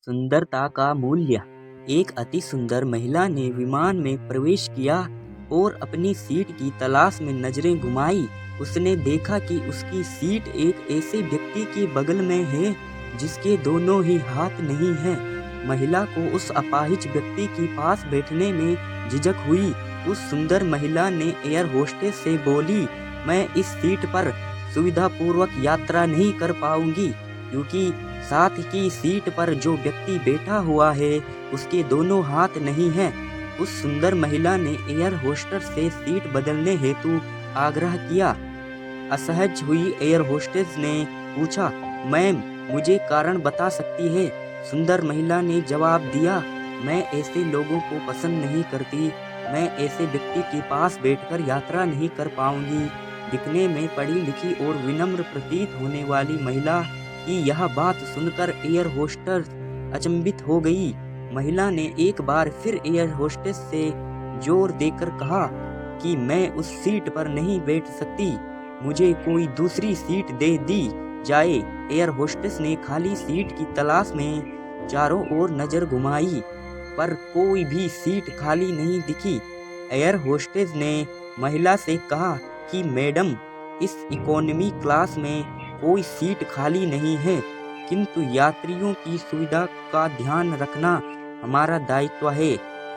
सुंदरता का मूल्य। एक अति सुंदर महिला ने विमान में प्रवेश किया और अपनी सीट की तलाश में नजरें घुमाई। उसने देखा कि उसकी सीट एक ऐसे व्यक्ति के बगल में है जिसके दोनों ही हाथ नहीं हैं। महिला को उस अपाहिज व्यक्ति के पास बैठने में झिझक हुई। उस सुंदर महिला ने एयर होस्टेस से बोली, मैं इस सीट पर सुविधापूर्वक यात्रा नहीं कर पाऊंगी क्योंकि साथ की सीट पर जो व्यक्ति बैठा हुआ है उसके दोनों हाथ नहीं हैं। उस सुंदर महिला ने एयर होस्टेस से सीट बदलने हेतु आग्रह किया। असहज हुई एयर होस्टेस ने पूछा, मैम मुझे कारण बता सकती है? सुंदर महिला ने जवाब दिया, मैं ऐसे लोगों को पसंद नहीं करती। मैं ऐसे व्यक्ति के पास बैठकर यात्रा नहीं कर पाऊंगी। दिखने में पढ़ी लिखी और विनम्र प्रतीत होने वाली महिला की यह बात सुनकर एयर होस्टेस अचंभित हो गई। महिला ने एक बार फिर एयर होस्टेस से जोर देकर कहा कि मैं उस सीट पर नहीं बैठ सकती, मुझे कोई दूसरी सीट दे दी जाए। एयर होस्टेस ने खाली सीट की तलाश में चारों ओर नजर घुमाई पर कोई भी सीट खाली नहीं दिखी। एयर होस्टेस ने महिला से कहा कि मैडम, इस इकोनॉमी क्लास में कोई सीट खाली नहीं है, किंतु यात्रियों की सुविधा का ध्यान रखना हमारा दायित्व है।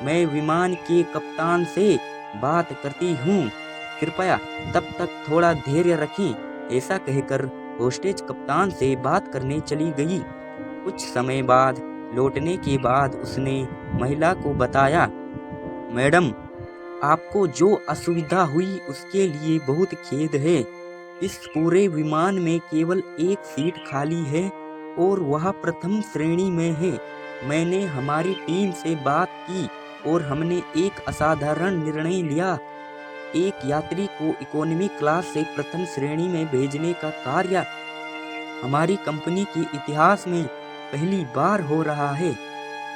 मैं विमान के कप्तान से बात करती हूँ, कृपया तब तक थोड़ा धैर्य रखें। ऐसा कहकर होस्टेज कप्तान से बात करने चली गई। कुछ समय बाद लौटने के बाद उसने महिला को बताया, मैडम, आपको जो असुविधा हुई उसके लिए बहुत खेद है। इस पूरे विमान में केवल एक सीट खाली है और वह प्रथम श्रेणी में है। मैंने हमारी टीम से बात की और हमने एक असाधारण निर्णय लिया। एक यात्री को इकोनॉमी क्लास से प्रथम श्रेणी में भेजने का कार्य हमारी कंपनी के इतिहास में पहली बार हो रहा है।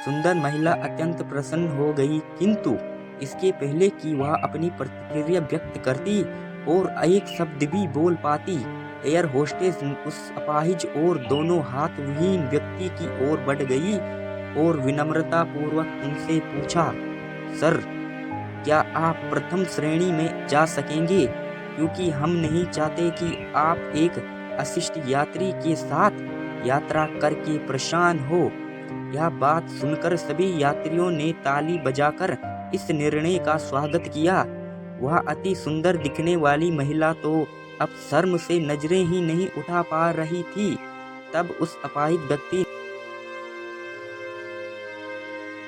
सुंदर महिला अत्यंत प्रसन्न हो गई, किंतु इसके पहले कि वह अपनी प्रतिक्रिया व्यक्त करती और एक शब्द भी बोल पाती, एयर होस्टेस उस अपाहिज और दोनों हाथ विहीन व्यक्ति की ओर बढ़ गई और विनम्रता पूर्वक उनसे पूछा, सर, क्या आप प्रथम श्रेणी में जा सकेंगे? क्योंकि हम नहीं चाहते कि आप एक अशिष्ट यात्री के साथ यात्रा करके परेशान हो। यह बात सुनकर सभी यात्रियों ने ताली बजाकर इस निर्णय का स्वागत किया। वह अति सुंदर दिखने वाली महिला तो अब शर्म से नजरें ही नहीं उठा पा रही थी। तब उस अपाहिज व्यक्ति